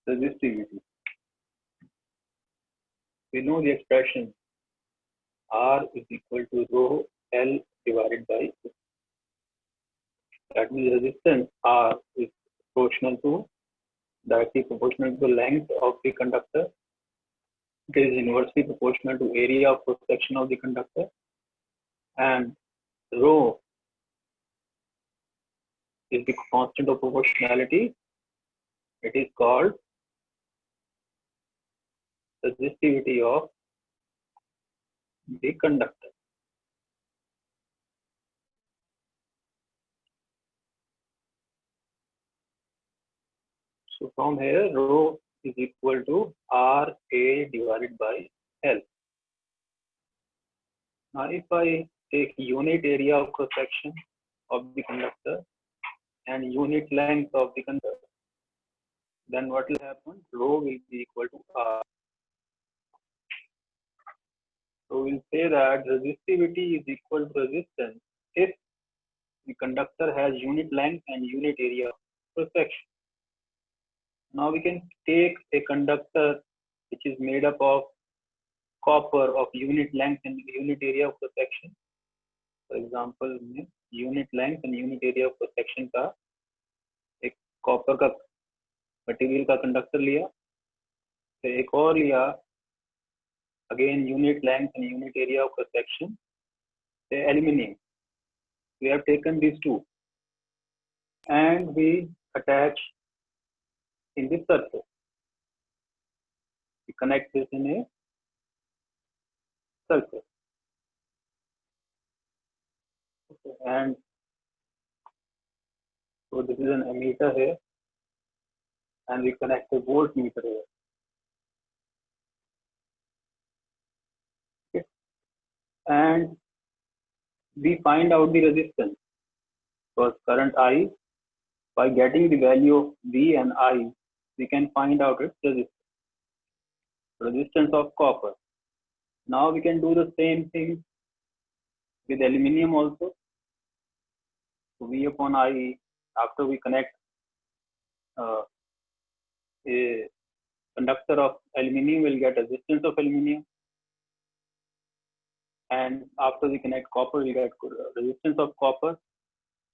Resistivity. We know the expression R is equal to rho L divided by E. That means resistance R is directly proportional to the length of the conductor. It is inversely proportional to area of cross section of the conductor, and rho is the constant of proportionality. It is called resistivity of the conductor. So from here, rho is equal to RA divided by L. Now, if I take unit area of cross section of the conductor and unit length of the conductor, then what will happen? Rho will be equal to R. So we'll say that resistivity is equal to resistance if the conductor has unit length and unit area of cross section. Now we can take a conductor which is made up of copper of unit length and unit area of cross section. For example, unit length and unit area of cross section का एक copper का material का conductor लिया, फिर एक और लिया again unit length and unit area of cross section, say aluminium. We have taken these two and we attach in this circle. We connect this in a circle. Okay. And so this is an ammeter here, and we connect a voltmeter here. Okay. And we find out the resistance. Because current I, by getting the value of V and I, we can find out its resistance of copper. Now we can do the same thing with aluminium also. So V upon I, after we connect a conductor of aluminium, will get resistance of aluminium, and after we connect copper, we get resistance of copper,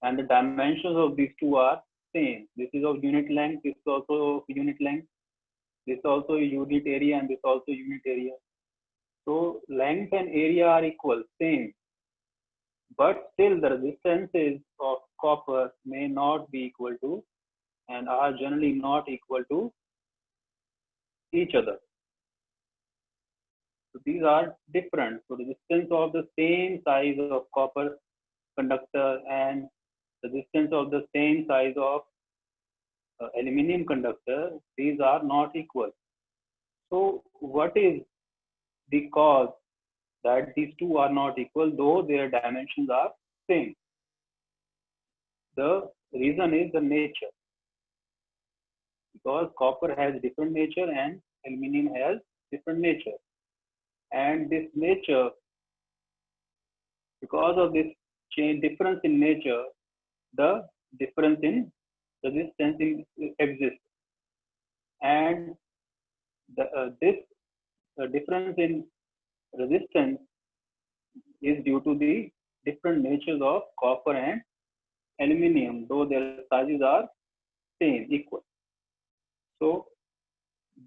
and the dimensions of these two are same. This is of unit length, this is also of unit length, this is also unit area, and this is also unit area. So length and area are equal, same, but still the resistances of copper may not be equal to and are generally not equal to each other. So these are different. So resistance of the same size of copper conductor and resistance of the same size of aluminium conductor, these are not equal. So what is the cause that these two are not equal, though their dimensions are same? The reason is the nature, because copper has different nature and aluminium has different nature, and this nature, because of this difference in nature, the difference in resistance exists, and this difference in resistance is due to the different natures of copper and aluminium, though their sizes are same, equal. So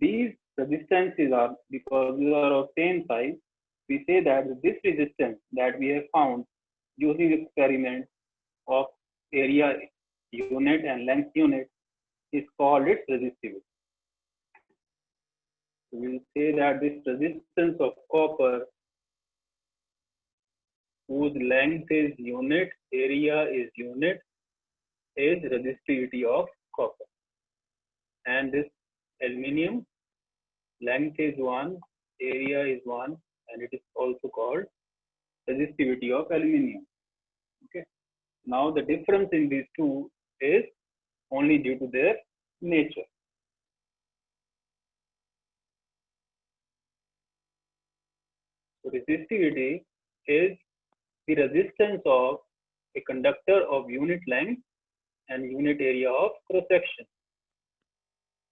these resistances are, because they are of same size, we say that this resistance that we have found using experiments of area unit and length unit is called its resistivity. So we will say that this resistance of copper, whose length is unit, area is unit, is resistivity of copper. And this aluminium, length is 1, area is 1, and it is also called resistivity of aluminium. Okay. Now the difference in these two is only due to their nature. So resistivity is the resistance of a conductor of unit length and unit area of cross section.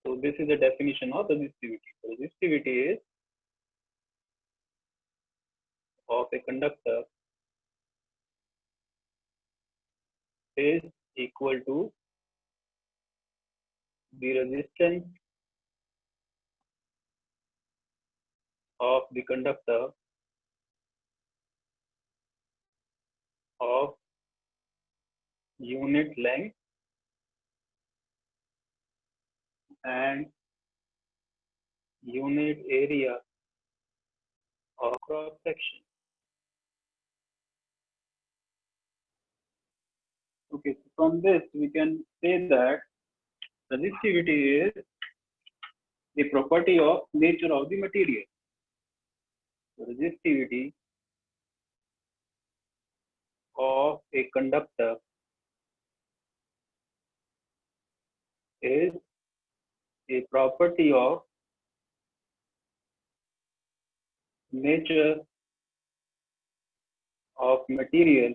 So So this is the definition of resistivity. Resistivity is of a conductor is equal to the resistance of the conductor of unit length and unit area of cross section. Okay, so from this we can say that resistivity is the property of nature of the material. Resistivity of a conductor is a property of nature of material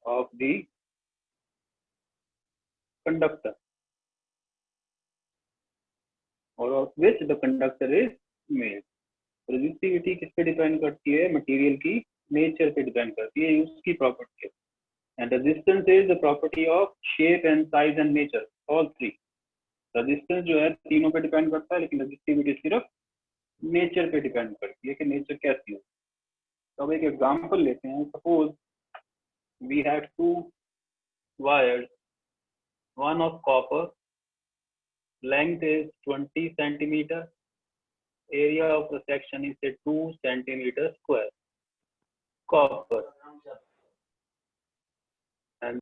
of the conductor और of which the conductor is made. Resistivity किस पे depend करती है? Material की nature पे depend करती है, उसकी प्रॉपर्टी है. And resistance is the property of shape and size and nature, all three. Resistance जो है तीनों पे डिपेंड करता है, लेकिन रेजिस्टिविटी सिर्फ नेचर पे डिपेंड करती है कि नेचर कैसी हो. तो अब एक एग्जांपल लेते हैं. Suppose we have two wires, one of copper, length is 20 centimeter, area of the section is say 2 centimeter square. Copper, and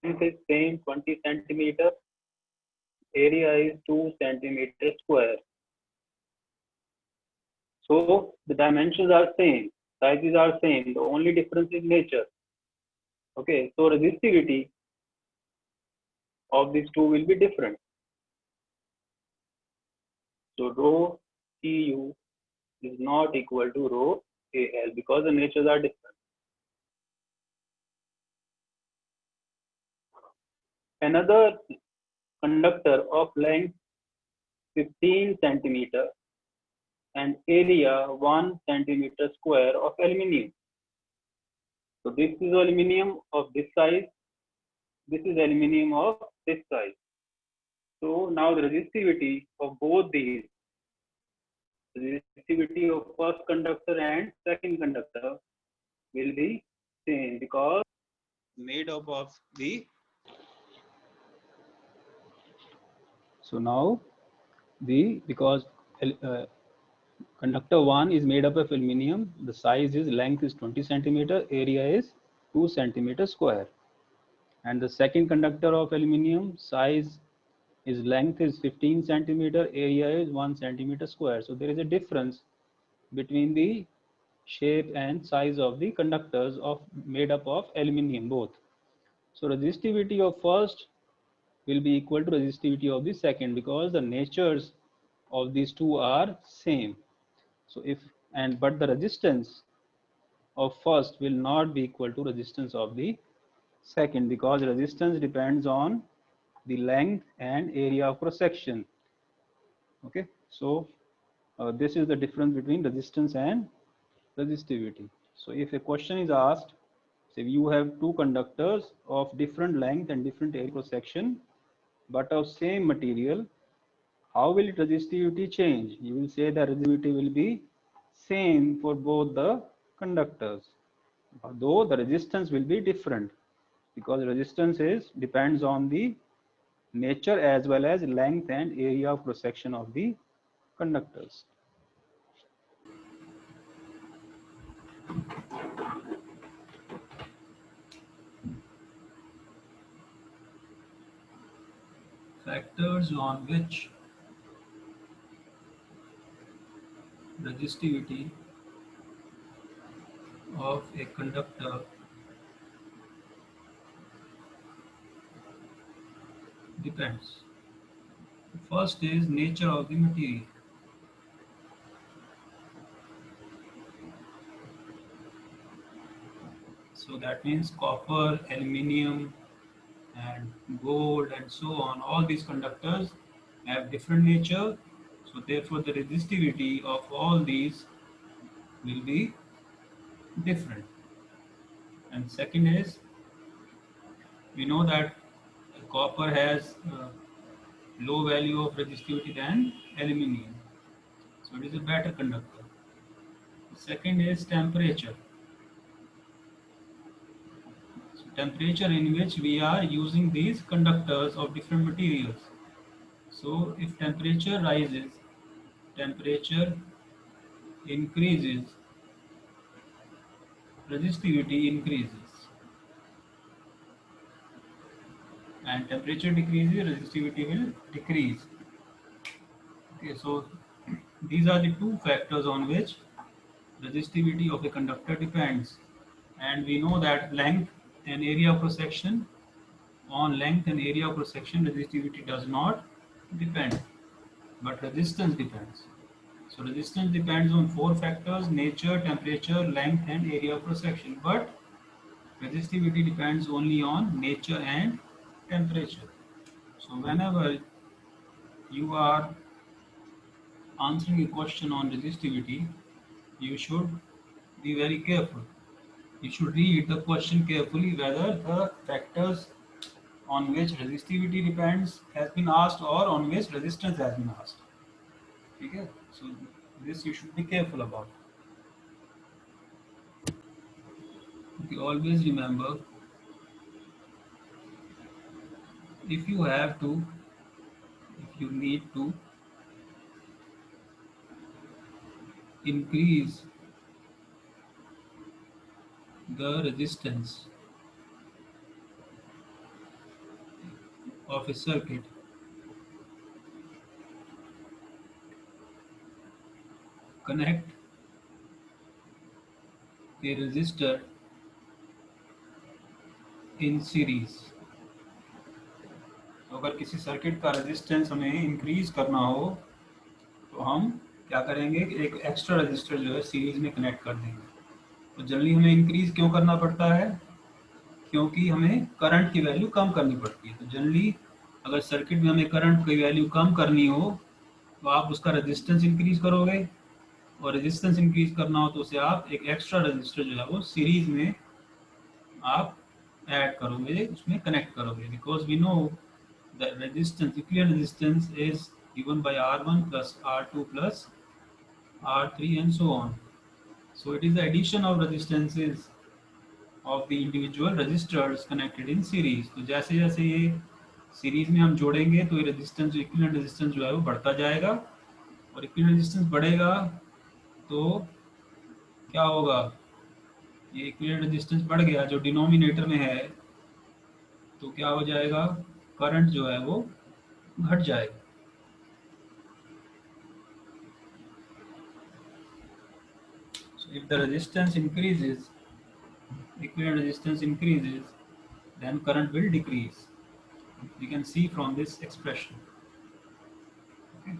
length is same 20 centimeter, area is 2 centimeter square. So the dimensions are same, sizes are same, the only difference is nature. Okay, so resistivity of these two will be different. So rho Cu is not equal to rho Al because the natures are different. Another conductor of length 15 centimeter and area 1 centimeter square of aluminium. So this is aluminium of this size, this is aluminium of this size. So now the resistivity of both these, resistivity of first conductor and second conductor will be same because made up of the. So now because conductor 1 is made up of aluminium, the size is length is 20 centimeter, area is 2 centimeter square. And the second conductor of aluminium, size is length is 15 centimeter, area is 1 centimeter square. So there is a difference between the shape and size of the conductors of made up of aluminium both. So resistivity of first will be equal to resistivity of the second because the natures of these two are same. So but the resistance of first will not be equal to resistance of the second because resistance depends on the length and area of cross section. Okay, so this is the difference between resistance and resistivity. So if a question is asked, say you have two conductors of different length and different area cross section but of same material, how will resistivity change? You will say the resistivity will be same for both the conductors, though the resistance will be different because resistance depends on the nature as well as length and area of cross section of the conductors. Factors on which resistivity of a conductor depends. First is nature of the material. So that means copper, aluminium, and gold and so on. All these conductors have different nature, so therefore the resistivity of all these will be different. And second is, we know that copper has low value of resistivity than aluminium, so it is a better conductor. Second is temperature. So temperature in which we are using these conductors of different materials. So if temperature rises, temperature increases, resistivity increases, and temperature decreases, resistivity will decrease. Okay, so these are the two factors on which resistivity of a conductor depends. And we know that length and area of cross section, on length and area of cross section, resistivity does not depend, but resistance depends. So resistance depends on four factors: nature, temperature, length, and area of cross section. But resistivity depends only on nature and temperature. So whenever you are answering a question on resistivity, you should be very careful. You should read the question carefully whether the factors on which resistivity depends has been asked or on which resistance has been asked. Okay? So this you should be careful about. Okay, always remember, if you have to, if you need to increase the resistance of a circuit, connect a resistor in series. तो अगर किसी circuit का resistance हमें increase करना हो तो हम क्या करेंगे कि एक एक्स्ट्रा रजिस्टर जो है सीरीज में कनेक्ट कर देंगे. तो जनरली हमें इंक्रीज क्यों करना पड़ता है? क्योंकि हमें करंट की वैल्यू कम करनी पड़ती है. तो जनरली अगर सर्किट में हमें करंट की वैल्यू कम करनी हो तो आप उसका रेजिस्टेंस इंक्रीज करोगे, और रेजिस्टेंस इंक्रीज करना हो तो उसे आप एक एक्स्ट्रा रजिस्टर जो है वो सीरीज में आप ऐड करोगे, उसमें कनेक्ट करोगे. Because we know the resistance, equivalent resistance is given by R1 plus R2 plus R3 and so on. So it is the addition of resistances of the individual resistors connected in series. तो जैसे जैसे ये series में हम जोड़ेंगे तो ये resistance, equivalent resistance जो है वो बढ़ता जाएगा, और इक्विवेलेंट रेजिस्टेंस बढ़ेगा तो क्या होगा? ये इक्विवेलेंट रेजिस्टेंस बढ़ गया जो डिनोमिनेटर में है, तो क्या हो जाएगा? करंट जो है वो घट जाएगा. So if the resistance increases, equivalent resistance increases, then current will decrease. We can see from this expression. Okay.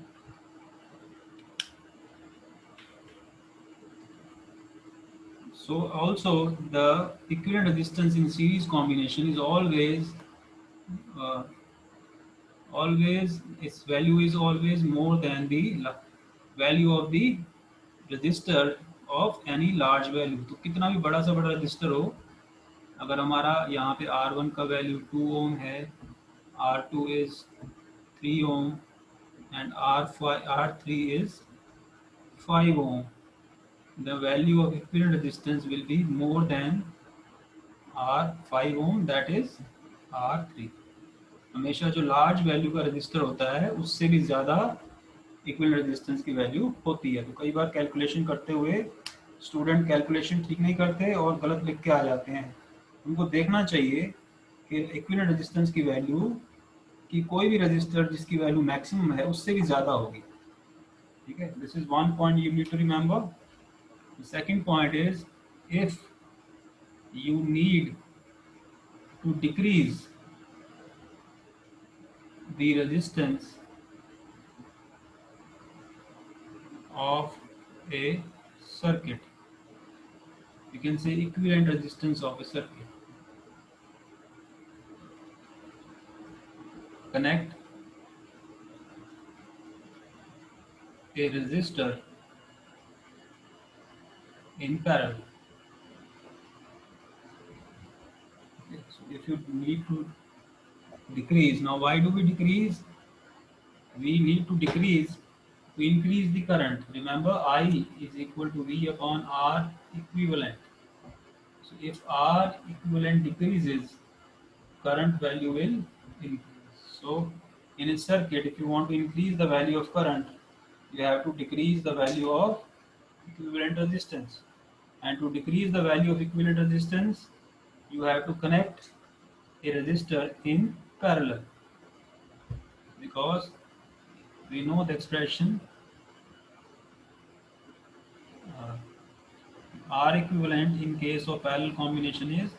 So also the equivalent resistance in series combination is uh, always its value is always more than the value of the resistor of any large value. तो कितना भी बड़ा सा बड़ा register हो, अगर हमारा यहाँ पे R1 का वैल्यू 2 ओम है, R2 is 3 ohm and R3 is 5 ohm, the value of equivalent resistance will be more than R5 ohm, that is R3. हमेशा जो लार्ज वैल्यू का रजिस्टर होता है उससे भी ज़्यादा इक्विवेलेंट रेजिस्टेंस की वैल्यू होती है. तो कई बार कैलकुलेशन करते हुए स्टूडेंट कैलकुलेशन ठीक नहीं करते और गलत लिख के आ जाते हैं. उनको देखना चाहिए कि इक्विवेलेंट रेजिस्टेंस की वैल्यू कि कोई भी रजिस्टर जिसकी वैल्यू मैक्सिमम है उससे भी ज़्यादा होगी. ठीक है, this is one point you need to remember. The second point is, if you need to decrease the resistance of a circuit, you can say equivalent resistance of a circuit. connect a resistor in parallel. Okay, so if you need to decrease, now why do we decrease? We need to decrease to increase the current. Remember, I is equal to V upon R equivalent. So if R equivalent decreases, current value will increase. So in a circuit, if you want to increase the value of current, you have to decrease the value of equivalent resistance. And to decrease the value of equivalent resistance, you have to connect a resistor in parallel, because we know the expression uh, R equivalent in case of parallel combination is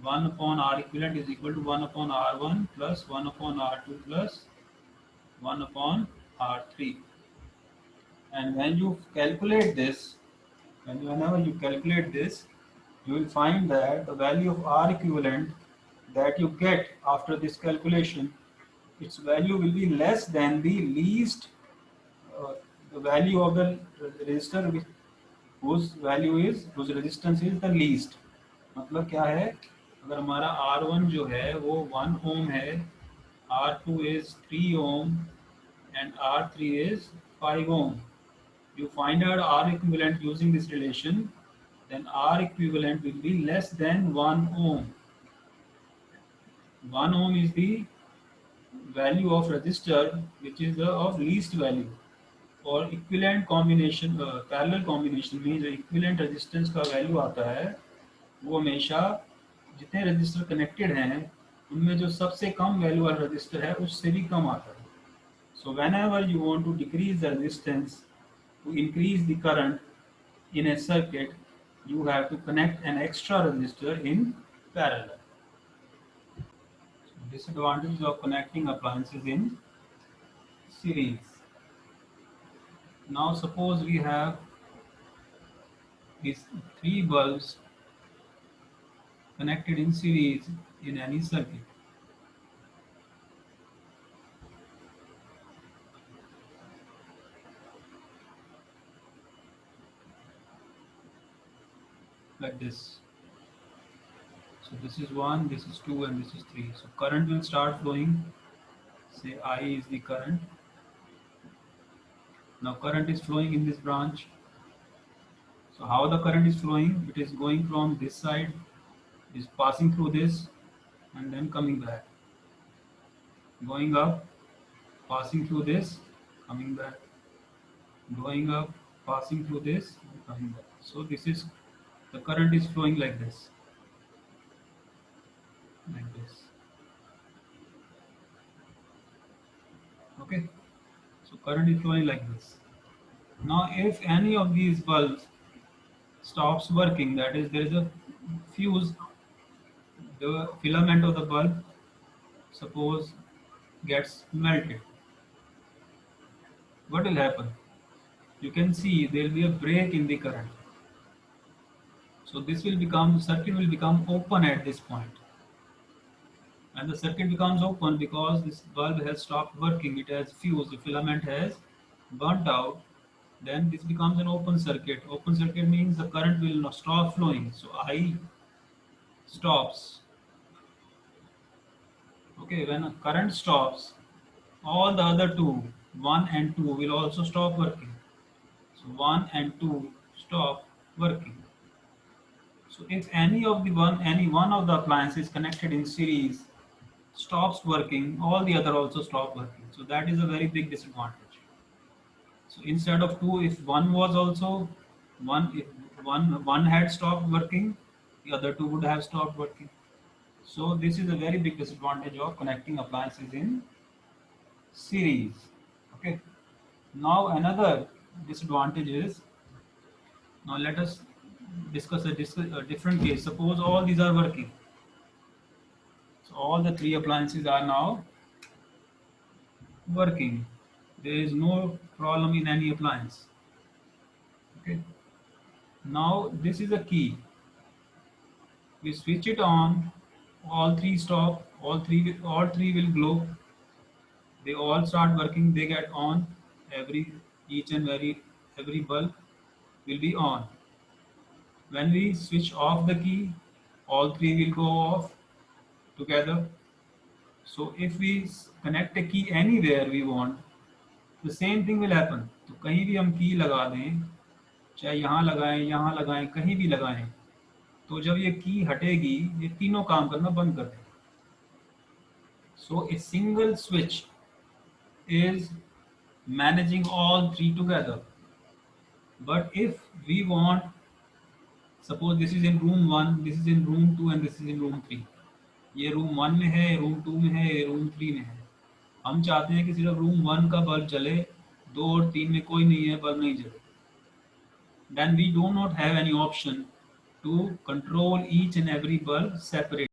1 upon R equivalent is equal to 1 upon R1 plus 1 upon R2 plus 1 upon R3. And when you calculate this, whenever you calculate this, you will find that the value of R equivalent that you get after this calculation, its value will be less than the least, uh, the value of the resistor whose resistance is the least. मतलब क्या है, अगर हमारा R1 जो है वो 1 ओम है, R2 is 3 ohm and R3 is 5 ohm. You find out R equivalent using this relation, then R equivalent will be less than 1 ohm. 1 ohm is the value of resistor which is the of least value. और equivalent combination, parallel combination में जो equivalent resistance का value आता है वो हमेशा जितने register connected हैं उनमें जो सबसे कम वैल्यू वाला रजिस्टर है उससे भी कम आता है. So whenever you want to decrease the resistance to increase the current in a circuit, you have to connect an extra resistor in parallel. So disadvantages of connecting appliances in series. Now suppose we have these three bulbs connected in series in any circuit. Like this. So this is 1, this is 2 and this is 3. So current will start flowing. Say I is the current. Now current is flowing in this branch. So how the current is flowing? It is going from this side, is passing through this and then coming back. Going up, passing through this, coming back. Going up, passing through this and coming back. So this is, the current is flowing like this. Like this. Okay. So current is flowing like this. Now if any of these bulbs stops working, that is there is a fuse, the filament of the bulb suppose gets melted, what will happen? You can see there will be a break in the current. So this will become, circuit will become open at this point. And the circuit becomes open because this bulb has stopped working, it has fused, the filament has burnt out, then this becomes an open circuit. Open circuit means the current will not stop flowing. So I stops. Okay, when a current stops, all the other two, 1 and 2, will also stop working. So 1 and 2 stop working. So if any one of the appliances connected in series stops working, all the other also stop working. So that is a very big disadvantage. So instead of 2, if one was also if one had stopped working, the other two would have stopped working. So this is a very big disadvantage of connecting appliances in series. Okay. Now another disadvantage is, now let us discuss a different case. Suppose all these are working. So all the three appliances are now working. There is no problem in any appliance. Okay. Now this is a key. We switch it on, all three stop, all three will glow. they all start working, they get on, each and every bulb will be on. When we switch off the key, all three will go off together. So if we connect a key anywhere we want, the same thing will happen. तो कहीं भी हम की लगा दें, चाहे यहाँ लगाएं, कहीं भी लगाएं, तो जब ये की हटेगी, ये तीनों काम करना बंद कर देंगे. So a single switch is managing all three together. But if we want, suppose this is in room 1, this is in room 2 and this is in room 3. ये रूम 1 में है, रूम 2 में है, ये रूम 3 में है. हम चाहते हैं कि सिर्फ रूम 1 का बल्ब जले, 2 और 3 में कोई नहीं है, बल्ब नहीं जले. Then we do not have any option to control each and every bulb separately.